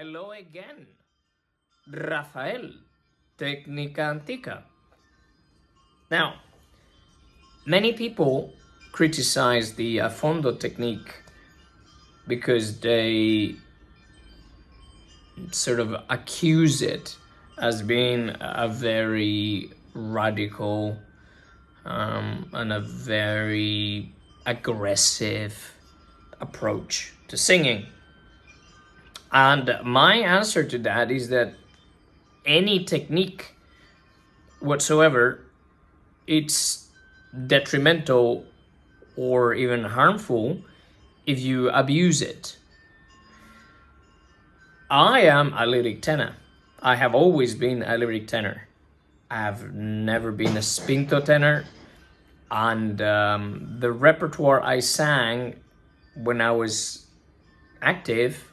Hello again, Rafael, Técnica Antica. Now, many people criticize the Affondo technique because they sort of accuse it as being a very radical and a very aggressive approach to singing. And my answer to that is that any technique whatsoever, it's detrimental or even harmful if you abuse it. I am a lyric tenor. I have always been a lyric tenor. I have never been a spinto tenor. And the repertoire I sang when I was active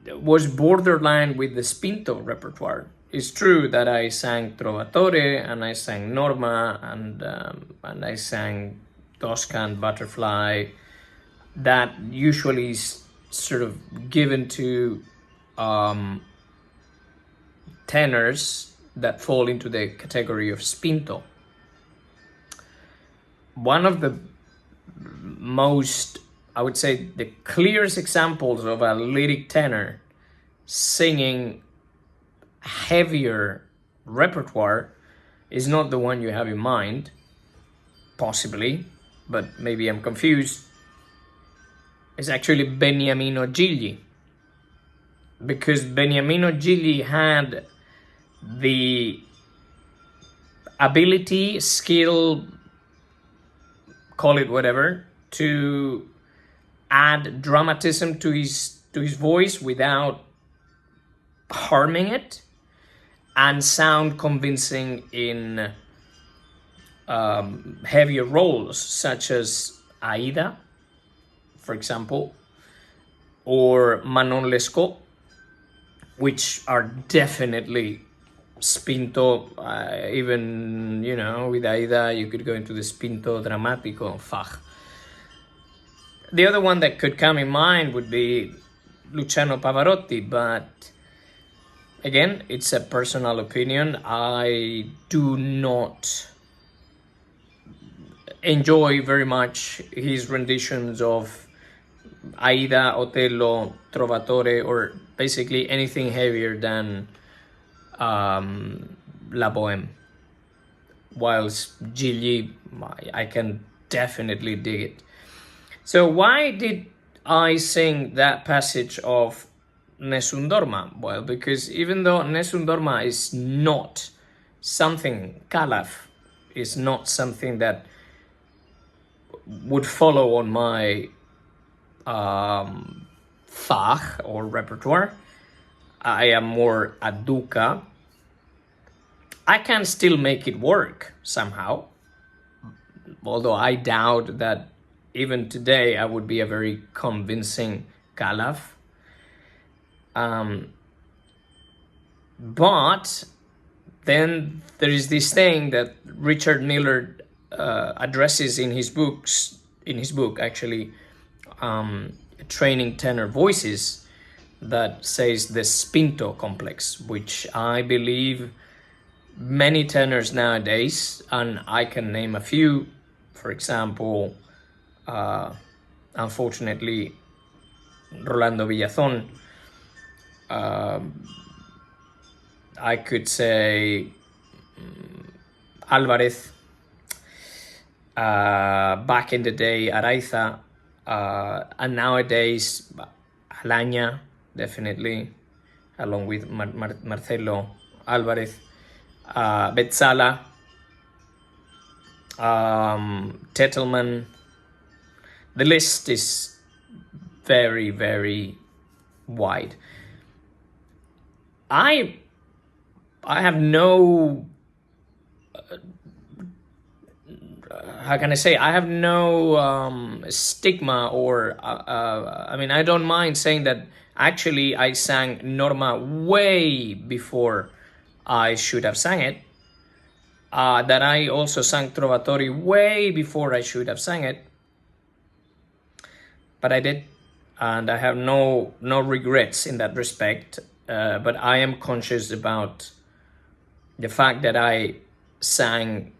was borderline with the spinto repertoire. It's true that I sang Trovatore and I sang Norma and I sang Tosca and Butterfly. That usually is sort of given to tenors that fall into the category of spinto. One of the most, I would say, the clearest examples of a lyric tenor singing heavier repertoire is not the one you have in mind, possibly, but maybe I'm confused. It's actually Beniamino Gigli, because Beniamino Gigli had the ability, skill, call it whatever, to add dramatism to his voice without harming it and sound convincing in heavier roles such as Aida, for example, or Manon Lescaut, which are definitely spinto. Even, with Aida, you could go into the spinto drammatico fach. The other one that could come in mind would be Luciano Pavarotti, but again, it's a personal opinion. I do not enjoy very much his renditions of Aida, Otello, Trovatore, or basically anything heavier than La Bohème. Whilst Gigli, I can definitely dig it. So why did I sing that passage of Nessun Dorma? Well, because even though Nessun Dorma is not something, Calaf is not something that would follow on my fach or repertoire, I am more a duca. I can still make it work somehow, although I doubt that even today I would be a very convincing Calaf. But then there is this thing that Richard Miller addresses in his book, actually, Training Tenor Voices, that says the spinto complex, which I believe many tenors nowadays, and I can name a few, for example, unfortunately, Rolando Villazón. I could say Alvarez, back in the day, Araiza, and nowadays Alaña, definitely, along with Marcelo Alvarez, Betzala, Tettelman. The list is very, very wide. I have no, how can I say, I have no stigma or, I don't mind saying that actually I sang Norma way before I should have sang it, that I also sang Trovatore way before I should have sang it, but I did. and I have no regrets in that respect. But I am conscious about the fact that I sang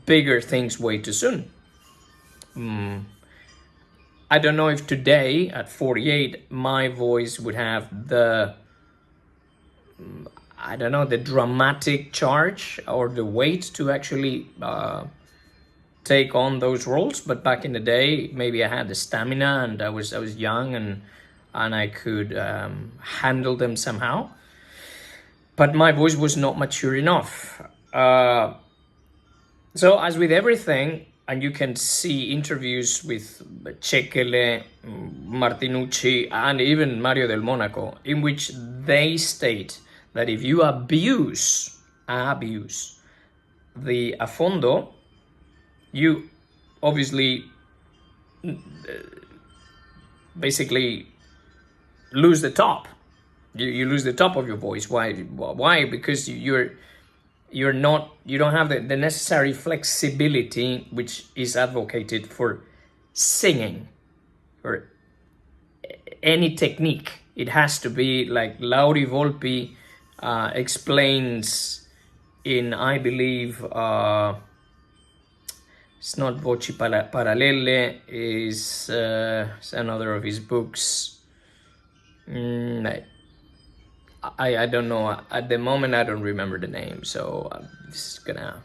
bigger things way too soon. I don't know if today at 48 my voice would have the, I don't know, the dramatic charge or the weight to actually take on those roles. But back in the day, maybe I had the stamina, and I was young, and I could handle them somehow. But my voice was not mature enough. So as with everything, and you can see interviews with Cekele, Martinucci, and even Mario del Monaco, in which they state that if you abuse the Affondo, you obviously basically lose the top. You lose the top of your voice. Why? Because you don't have the necessary flexibility which is advocated for singing, or any technique. It has to be like Lauri Volpi explains in, I believe, it's not Voci Parallele, is another of his books. I don't know. At the moment, I don't remember the name, so I'm just gonna...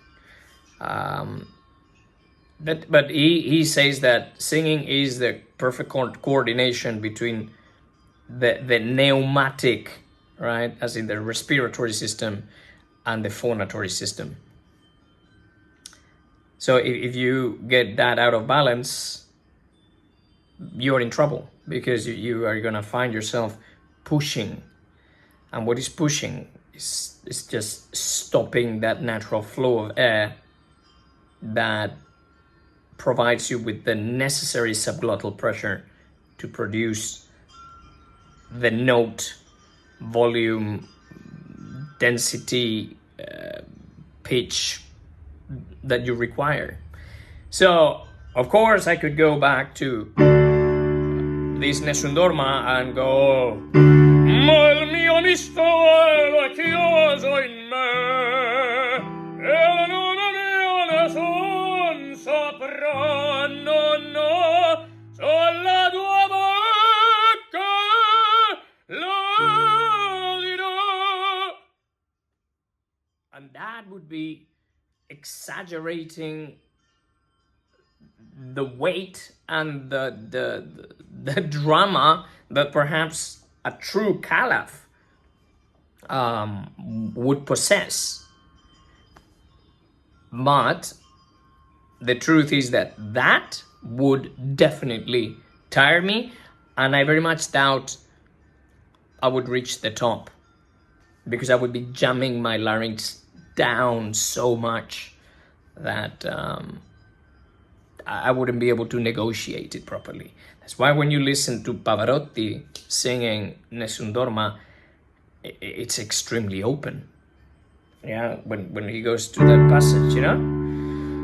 But he says that singing is the perfect coordination between the pneumatic, right, as in the respiratory system, and the phonatory system. So if you get that out of balance, you're in trouble, because you are gonna find yourself pushing. And what is pushing is just stopping that natural flow of air that provides you with the necessary subglottal pressure to produce the note, volume, density, pitch that you require. So, of course, I could go back to this Nessun Dorma and go, ma il mio mistero è chiuso in me, e la luna mia nessun saprà, no, sulla tua bocca lo dirò. And that would be exaggerating the weight and the drama that perhaps a true caliph would possess. But the truth is that would definitely tire me, and I very much doubt I would reach the top, because I would be jamming my larynx down so much that I wouldn't be able to negotiate it properly. That's why when you listen to Pavarotti singing Nessun Dorma, it's extremely open. Yeah, when he goes to that passage, you know?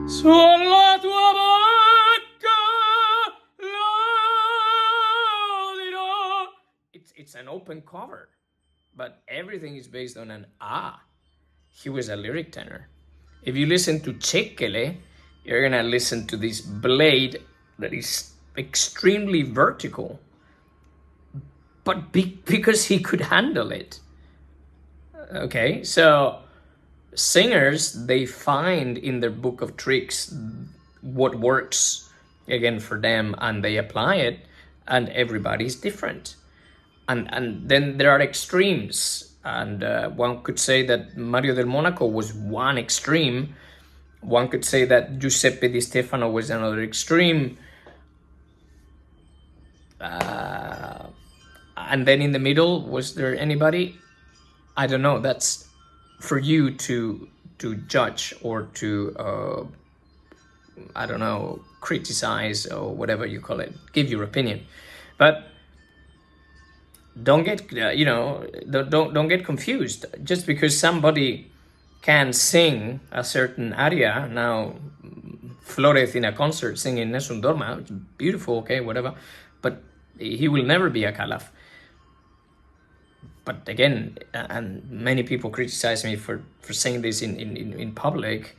Sulla tua bocca lo dirò. It's an open cover, but everything is based on an ah. He was a lyric tenor. If you listen to Cekele, you're gonna listen to this blade that is extremely vertical, but because he could handle it. Okay, so singers, they find in their book of tricks what works again for them, and they apply it, and everybody's different. And then there are extremes, and one could say that Mario del Monaco was one extreme. One could say that Giuseppe Di Stefano was another extreme. And then in the middle, was there anybody? I don't know. That's for you to judge, or to, I don't know, criticize, or whatever you call it. Give your opinion. But don't get, don't get confused. Just because somebody can sing a certain aria, now Flores in a concert singing Nessun Dorma, beautiful, okay, whatever, but he will never be a calaf. But again, and many people criticize me for saying this in public,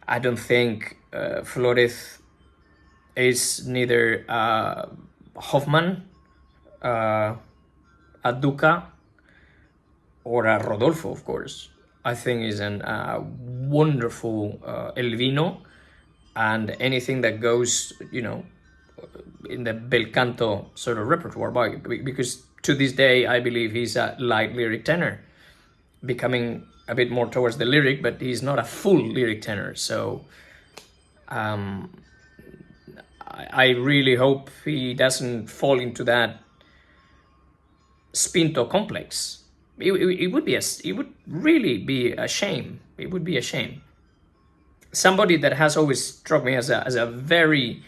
I don't think Flores is neither Hoffman, a Duca, or a Rodolfo, of course. I think is a wonderful Elvino, and anything that goes, in the bel canto sort of repertoire, because to this day I believe he's a light lyric tenor, becoming a bit more towards the lyric, but he's not a full lyric tenor. So I really hope he doesn't fall into that Spinto complex. It would really be a shame. It would be a shame. Somebody that has always struck me as a very,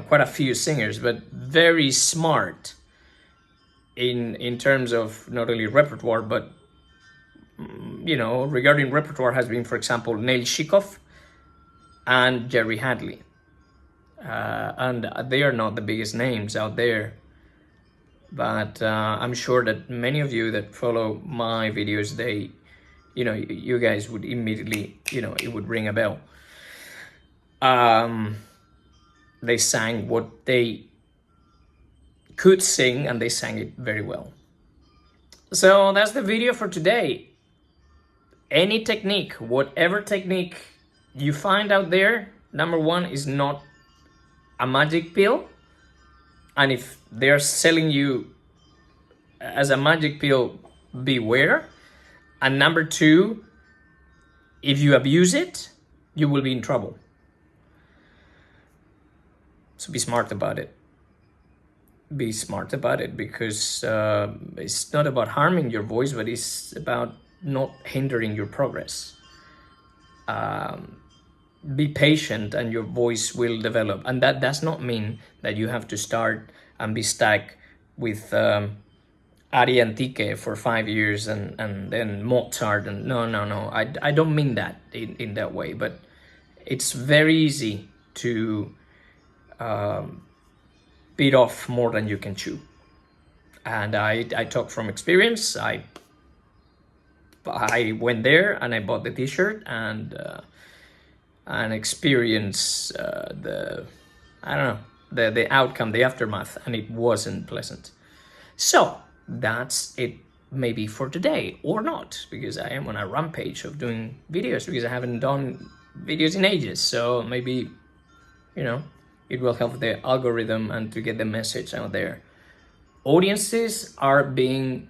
quite a few singers, but very smart in terms of not only repertoire, but regarding repertoire has been, for example, Neil Shikoff and Jerry Hadley, and they are not the biggest names out there. But I'm sure that many of you that follow my videos, they, you guys would immediately, it would ring a bell. They sang what they could sing, and they sang it very well. So that's the video for today. Any technique, whatever technique you find out there, number one, is not a magic pill. And if they're selling you as a magic pill, beware. And number two, if you abuse it, you will be in trouble. So be smart about it. Be smart about it, because it's not about harming your voice, but it's about not hindering your progress. Be patient and your voice will develop. And that does not mean that you have to start and be stuck with Ari Antique for 5 years and then Mozart. And no. I don't mean that in that way. But it's very easy to bite off more than you can chew. And I talk from experience. I went there and I bought the t-shirt and experience the outcome, the aftermath, and it wasn't pleasant. So that's it, maybe for today, or not, because I am on a rampage of doing videos, because I haven't done videos in ages. So maybe, it will help the algorithm and to get the message out there. Audiences are being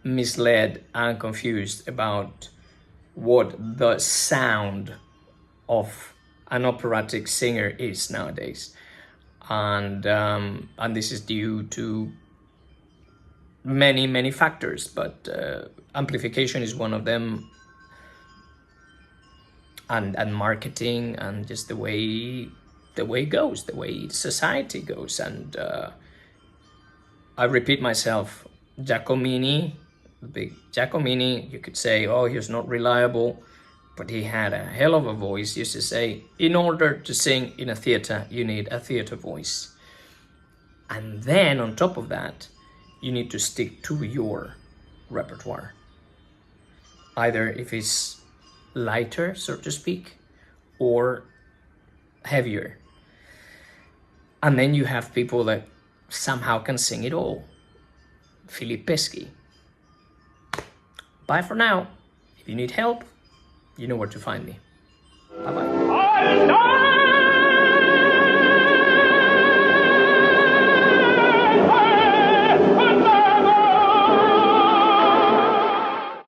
misled and confused about what the sound of an operatic singer is nowadays, and this is due to many factors, but amplification is one of them, and marketing, and just the way it goes, the way society goes. And I repeat myself, Giacomini, the big Giacomini, you could say, oh, he was not reliable, but he had a hell of a voice. He used to say, in order to sing in a theater, you need a theater voice. And then on top of that, you need to stick to your repertoire. Either if it's lighter, so to speak, or heavier. And then you have people that somehow can sing it all. Philip Pesky. Bye for now. If you need help, you know where to find me. Bye-bye.